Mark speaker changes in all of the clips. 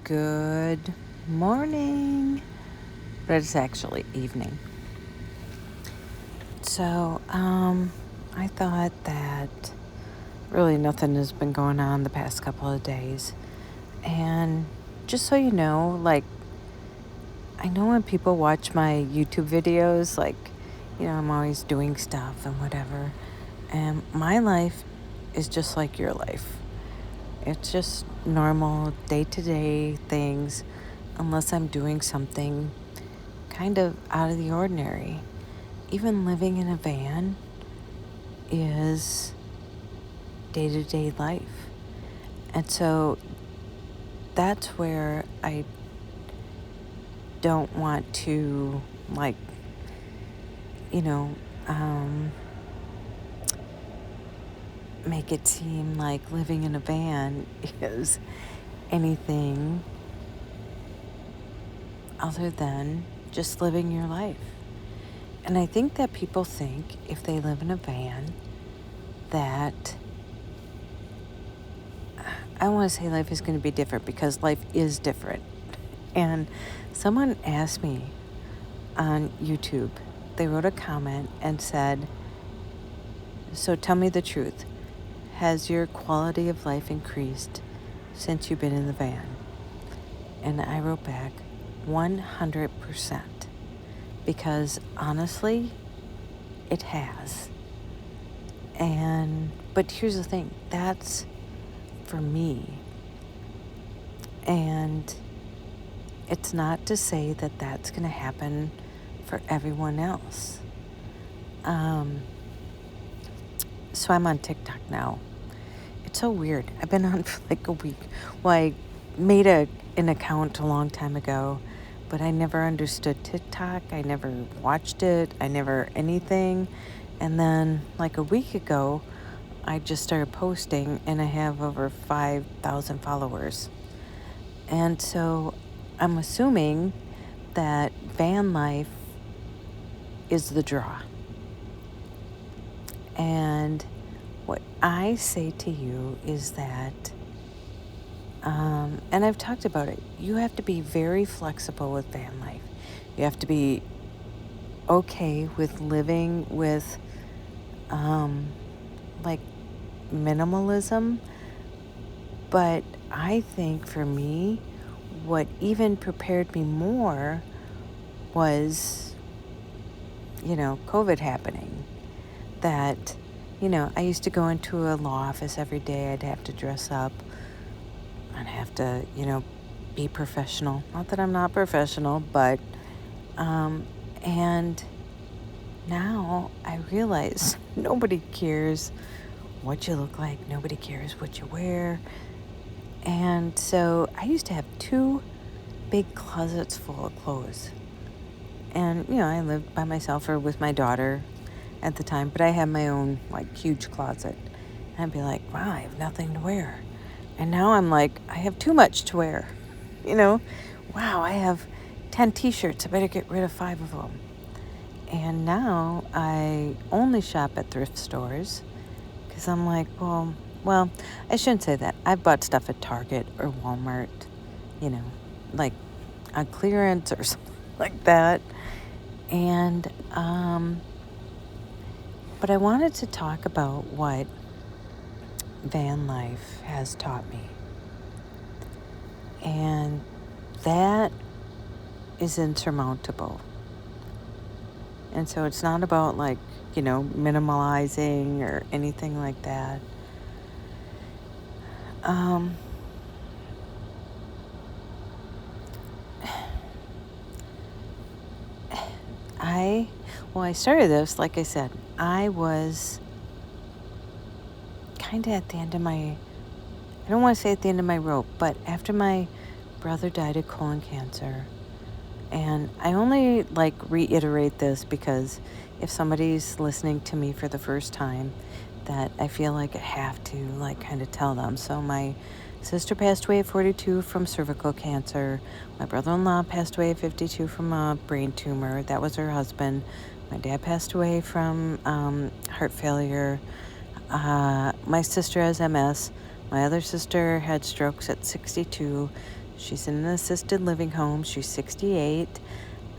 Speaker 1: Good morning, but it's actually evening. So, I thought that really nothing has been going on the past couple of days. And just so you know, I know when people watch my YouTube videos, I'm always doing stuff and whatever. And my life is just like your life. It's just normal day-to-day things, unless I'm doing something kind of out of the ordinary. Even living in a van is day-to-day life. And so that's where I don't want to, make it seem like living in a van is anything other than just living your life. And I think that people think if they live in a van that, I want to say life is going to be different, because life is different. And someone asked me on YouTube, they wrote a comment and said, "So tell me the truth. Has your quality of life increased since you've been in the van?" And I wrote back, 100%. Because honestly, it has. But here's the thing, that's for me. And it's not to say that that's going to happen for everyone else. So I'm on TikTok now. It's so weird. I've been on for like a week. Well, I made an account a long time ago, but I never understood TikTok. I never watched it. I never anything. And then like a week ago, I just started posting, and I have over 5,000 followers. And so I'm assuming that van life is the draw. And what I say to you is that, and I've talked about it, you have to be very flexible with van life. You have to be okay with living with, minimalism. But I think for me, what even prepared me more was, COVID happening. That, I used to go into a law office every day. I'd have to dress up. I'd have to, be professional. Not that I'm not professional, but, and now I realize nobody cares what you look like. Nobody cares what you wear. And so I used to have 2 big closets full of clothes. And, I lived by myself or with my daughter at the time, but I had my own, huge closet. And I'd be like, wow, I have nothing to wear. And now I'm like, I have too much to wear. Wow, I have 10 t-shirts. I better get rid of 5 of them. And now I only shop at thrift stores, because I'm like, well, I shouldn't say that. I've bought stuff at Target or Walmart, like on clearance or something like that. And, but I wanted to talk about what van life has taught me. And that is insurmountable. And so it's not about minimalizing or anything like that. I started this, like I said, I was kind of at the end of I don't want to say at the end of my rope, but after my brother died of colon cancer, and I only reiterate this because if somebody's listening to me for the first time, that I feel like I have to kind of tell them. So my sister passed away at 42 from cervical cancer. My brother-in-law passed away at 52 from a brain tumor. That was her husband. My dad passed away from heart failure. My sister has MS. My other sister had strokes at 62. She's in an assisted living home. She's 68.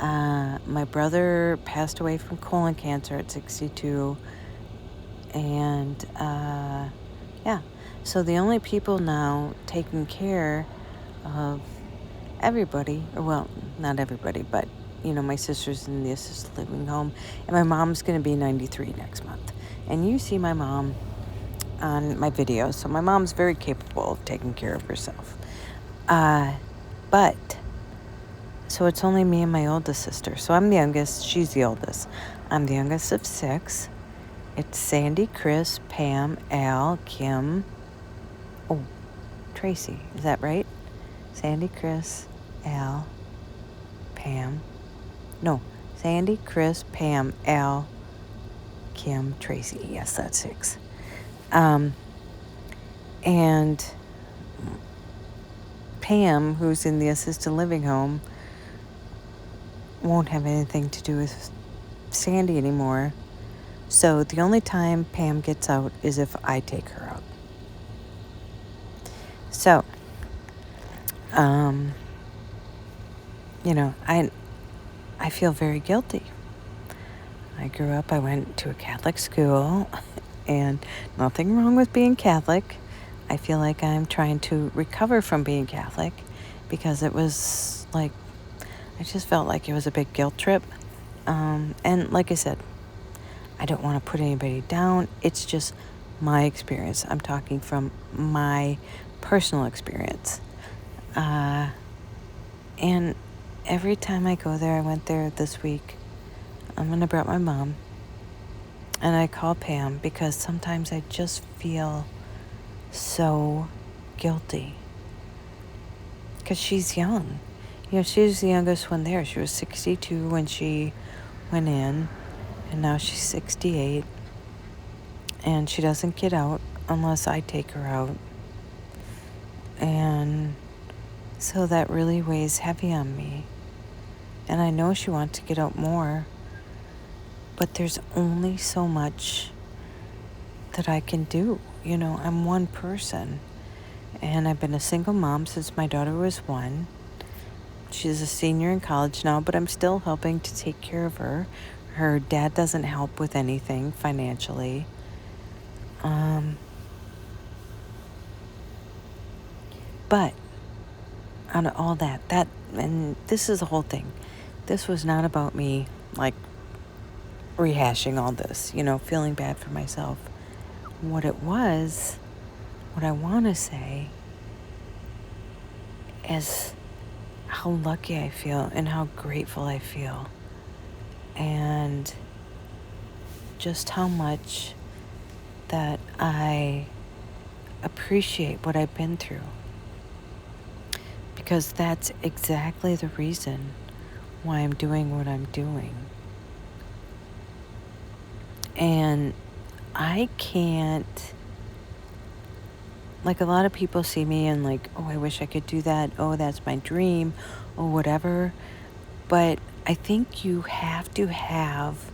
Speaker 1: My brother passed away from colon cancer at 62. And yeah, so the only people now taking care of everybody, or well, not everybody, but my sister's in the assisted living home, and my mom's going to be 93 next month. And you see my mom on my videos, so my mom's very capable of taking care of herself. But so it's only me and my oldest sister. So I'm the youngest, she's the oldest. I'm the youngest of 6. It's Sandy, Chris, Pam, Al, Kim. Oh, Tracey. Is that right? Sandy, Chris, Al, Pam. No, Sandy, Chris, Pam, Al, Kim, Tracey. Yes, that's 6. And Pam, who's in the assisted living home, won't have anything to do with Sandy anymore. So the only time Pam gets out is if I take her out. So, I feel very guilty. I grew up, I went to a Catholic school, and nothing wrong with being Catholic. I feel like I'm trying to recover from being Catholic because it was like, I just felt like it was a big guilt trip. And like I said, I don't want to put anybody down. It's just my experience. I'm talking from my personal experience. And every time I go there, I went there this week. I'm going to bring my mom. And I call Pam because sometimes I just feel so guilty. Because she's young. She's the youngest one there. She was 62 when she went in. And now she's 68. And she doesn't get out unless I take her out. And so that really weighs heavy on me. And I know she wants to get out more. But there's only so much that I can do. I'm one person. And I've been a single mom since my daughter was 1. She's a senior in college now, but I'm still helping to take care of her. Her dad doesn't help with anything financially. But out of all that, and this is the whole thing. This was not about me, rehashing all this, feeling bad for myself. What I want to say is how lucky I feel and how grateful I feel. And just how much that I appreciate what I've been through. Because that's exactly the reason why I'm doing what I'm doing. And I can't, a lot of people see me and oh, I wish I could do that. Oh, that's my dream, or whatever. But I think you have to have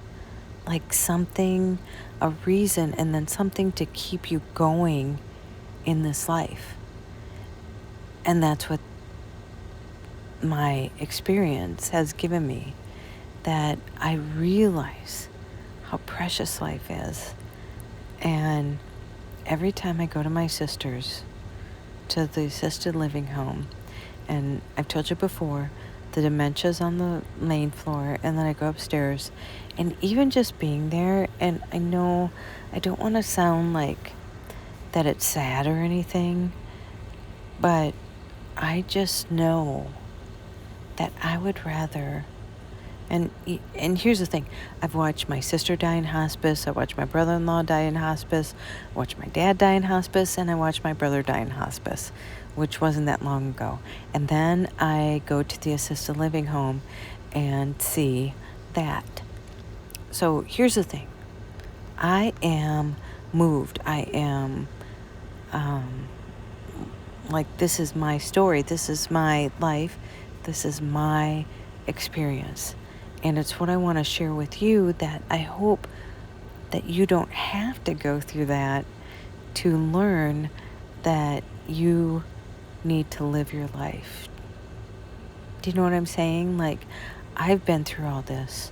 Speaker 1: something, a reason, and then something to keep you going in this life. And that's what my experience has given me, that I realize how precious life is. And every time I go to my sister's, to the assisted living home, and I've told you before, the dementia's on the main floor, and then I go upstairs, and even just being there, and I know I don't want to sound like that it's sad or anything, but I just know that I would rather, and here's the thing, I've watched my sister die in hospice, I watched my brother-in-law die in hospice, I watched my dad die in hospice, and I watched my brother die in hospice, which wasn't that long ago. And then I go to the assisted living home and see that. So here's the thing, I am moved, I am, this is my story, this is my life, this is my experience. And it's what I want to share with you, that I hope that you don't have to go through that to learn that you need to live your life, Do you know what I'm saying? Like, I've been through all this,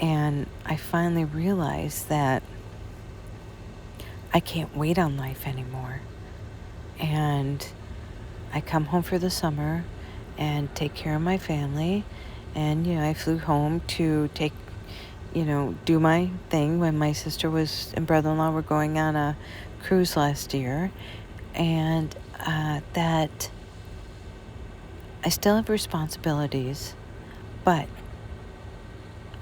Speaker 1: and I finally realized that I can't wait on life anymore. And I come home for the summer and take care of my family. And, I flew home to do my thing when my sister and brother-in-law were going on a cruise last year. And that I still have responsibilities, but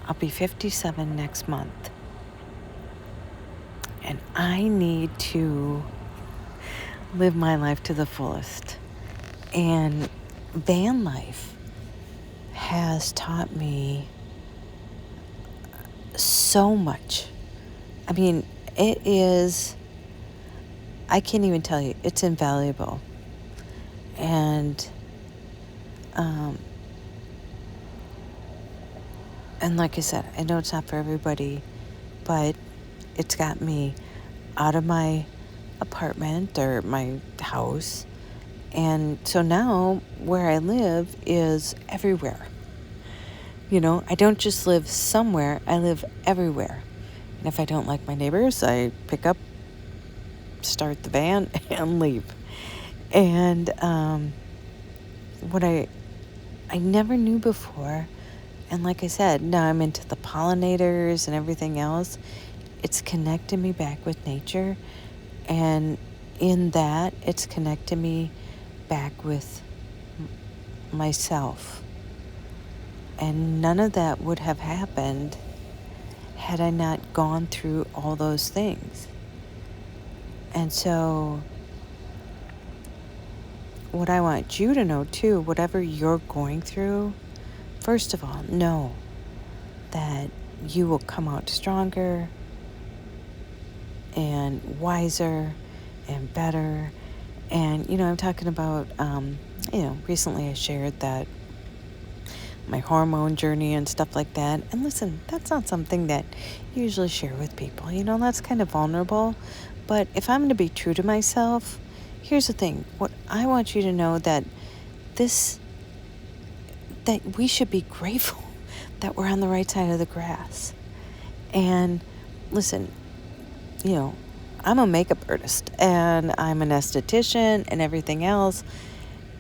Speaker 1: I'll be 57 next month. And I need to live my life to the fullest. And van life has taught me so much. I mean, I can't even tell you, it's invaluable. And like I said, I know it's not for everybody, but it's got me out of my apartment or my house. And so now where I live is everywhere. I don't just live somewhere, I live everywhere. And if I don't like my neighbors, I pick up, start the van, and leave. And what I never knew before, and like I said, now I'm into the pollinators and everything else, it's connected me back with nature. And in that, it's connected me back with myself. And none of that would have happened had I not gone through all those things. And so what I want you to know too, whatever you're going through, first of all, know that you will come out stronger and wiser and better. And, I'm talking about, recently I shared that my hormone journey and stuff like that. And listen, that's not something that you usually share with people. That's kind of vulnerable. But if I'm going to be true to myself, here's the thing. What I want you to know that we should be grateful that we're on the right side of the grass. And listen, I'm a makeup artist and I'm an esthetician and everything else.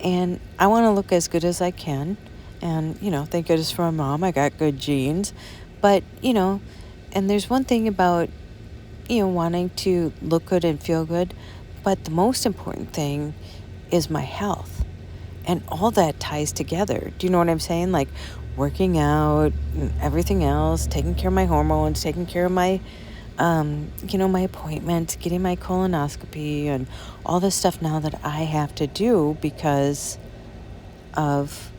Speaker 1: And I want to look as good as I can. And, thank goodness for my mom, I got good genes. But, and there's one thing about, wanting to look good and feel good. But the most important thing is my health. And all that ties together. Do you know what I'm saying? Like working out and everything else, taking care of my hormones, taking care of my, my appointments, getting my colonoscopy and all this stuff now that I have to do because of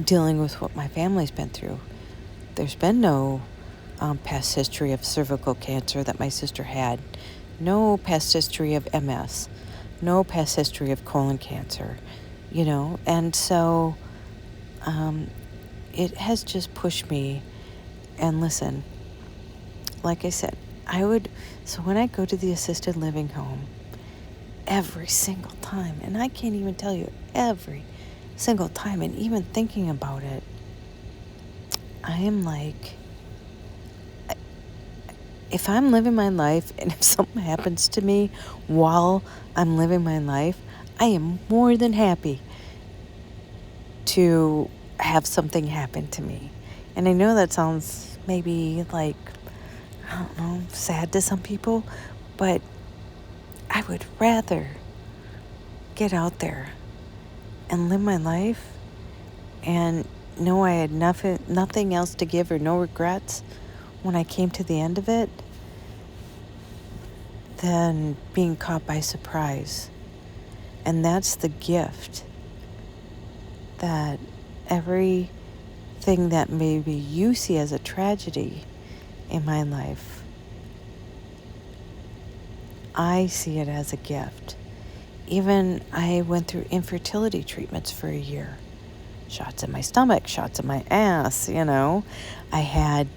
Speaker 1: dealing with what my family's been through. There's been no past history of cervical cancer that my sister had, no past history of MS, no past history of colon cancer, and so it has just pushed me. And listen, like I said, so when I go to the assisted living home, every single time, and I can't even tell you every single time, and even thinking about it, I am like, if I'm living my life and if something happens to me while I'm living my life, I am more than happy to have something happen to me. And I know that sounds maybe like, I don't know, sad to some people, but I would rather get out there and live my life and know I had nothing else to give or no regrets when I came to the end of it than being caught by surprise. And that's the gift, that everything that maybe you see as a tragedy in my life, I see it as a gift. Even I went through infertility treatments for a year. Shots in my stomach, shots in my ass, I had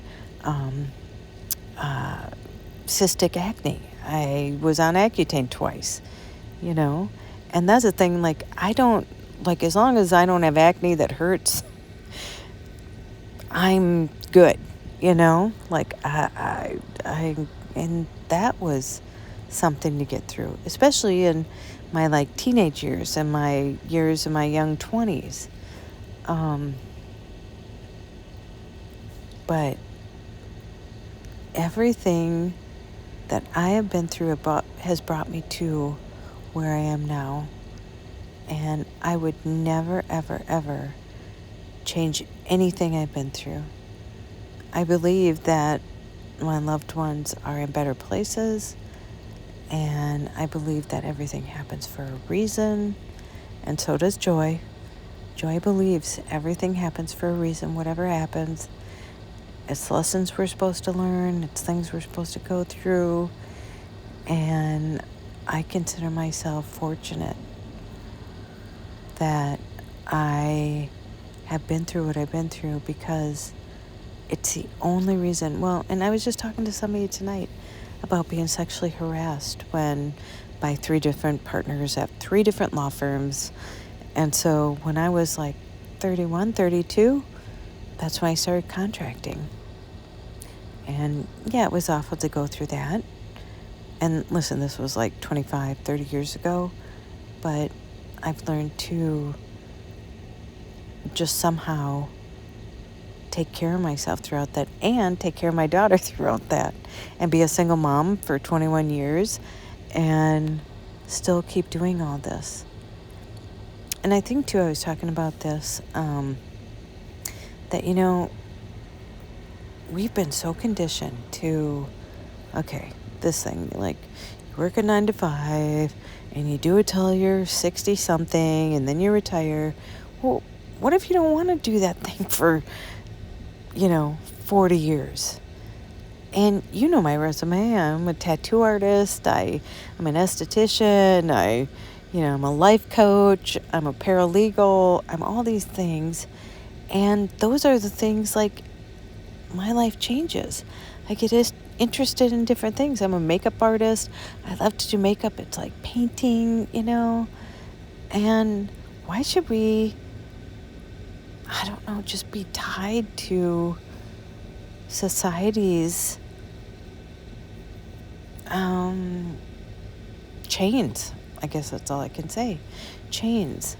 Speaker 1: cystic acne. I was on Accutane twice, and that's the thing, like, I don't like, as long as I don't have acne that hurts, I'm good, you know? Like, and that was something to get through, especially in my, like, teenage years and my years in my young 20s. But everything that I have been through has brought me to where I am now. And I would never, ever, ever change anything I've been through. I believe that my loved ones are in better places, and I believe that everything happens for a reason, and so does Joy. Joy believes everything happens for a reason, whatever happens. It's lessons we're supposed to learn, it's things we're supposed to go through, and I consider myself fortunate that I have been through what I've been through, because it's the only reason. Well, and I was just talking to somebody tonight about being sexually harassed by 3 different partners at 3 different law firms. And so when I was like 31, 32, that's when I started contracting. And yeah, it was awful to go through that. And listen, this was like 25, 30 years ago, but I've learned to just somehow take care of myself throughout that, and take care of my daughter throughout that, and be a single mom for 21 years and still keep doing all this. And I think too, I was talking about this, that, you know, we've been so conditioned to, okay, this thing, like, you work a 9 to 5 and you do it till you're 60 something and then you retire. Well, what if you don't want to do that thing for 40 years? And you know my resume. I'm a tattoo artist. I'm an esthetician. I'm a life coach. I'm a paralegal. I'm all these things. And those are the things, like, my life changes. I get interested in different things. I'm a makeup artist. I love to do makeup. It's like painting, And why should we, I don't know, just be tied to society's chains? I guess that's all I can say. Chains.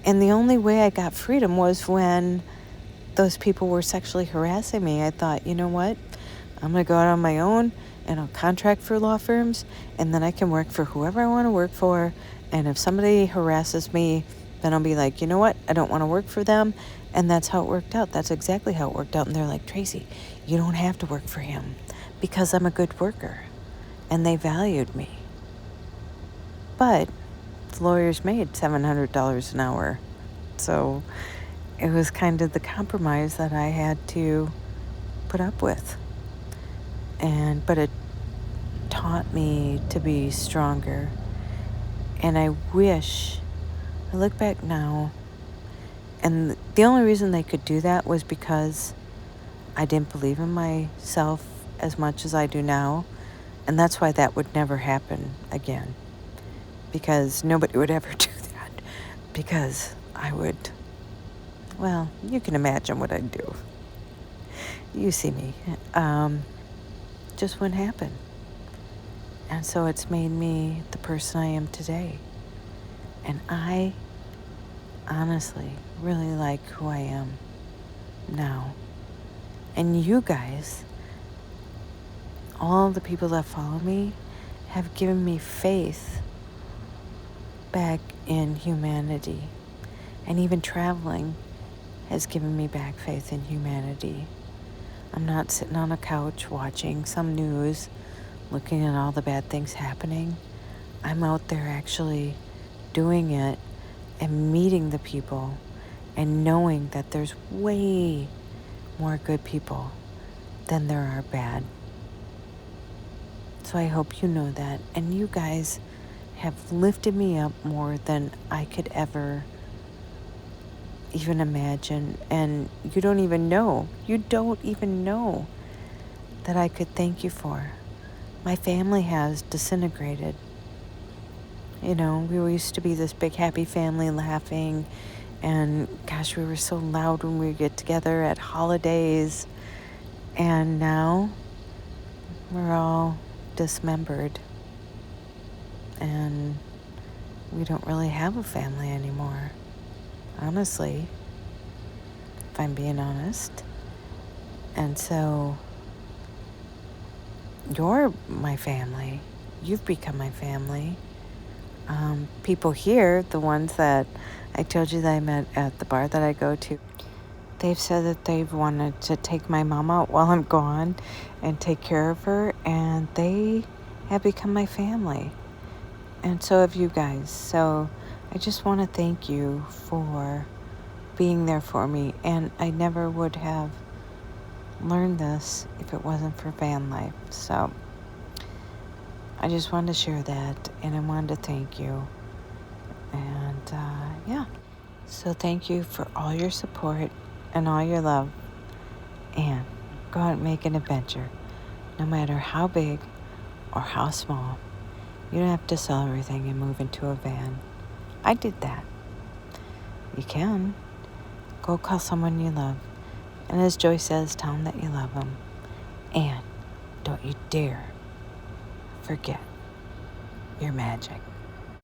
Speaker 1: And the only way I got freedom was when those people were sexually harassing me. I thought, you know what? I'm going to go out on my own and I'll contract for law firms, and then I can work for whoever I want to work for. And if somebody harasses me, then I'll be like, you know what? I don't want to work for them. And that's how it worked out. That's exactly how it worked out. And they're like, Tracey, you don't have to work for him because I'm a good worker. And they valued me. But the lawyers made $700 an hour. So it was kind of the compromise that I had to put up with. But it taught me to be stronger. And I look back now, and the only reason they could do that was because I didn't believe in myself as much as I do now. And that's why that would never happen again. Because nobody would ever do that. Because I would, well, you can imagine what I'd do. You see me. Just wouldn't happen. And so it's made me the person I am today. And I honestly really like who I am now. And you guys, all the people that follow me, have given me faith back in humanity. And even traveling has given me back faith in humanity. I'm not sitting on a couch watching some news, looking at all the bad things happening. I'm out there actually doing it and meeting the people and knowing that there's way more good people than there are bad. So I hope you know that. And you guys have lifted me up more than I could ever even imagine. And you don't even know that I could thank you for. My family has disintegrated. You know, we used to be this big happy family laughing, and gosh, we were so loud when we would get together at holidays. And now we're all dismembered, and we don't really have a family anymore, honestly, if I'm being honest. And so you're my family. You've become my family. People here, the ones that I told you that I met at the bar that I go to, they've said that they've wanted to take my mom out while I'm gone and take care of her, and they have become my family. And so have you guys. So I just want to thank you for being there for me. And I never would have learned this if it wasn't for van life. So I just wanted to share that, and I wanted to thank you. And yeah. So thank you for all your support and all your love. And go out and make an adventure, no matter how big or how small. You don't have to sell everything and move into a van. I did that. You can. Go call someone you love. And as Joy says, tell them that you love them. And don't you dare forget your magic.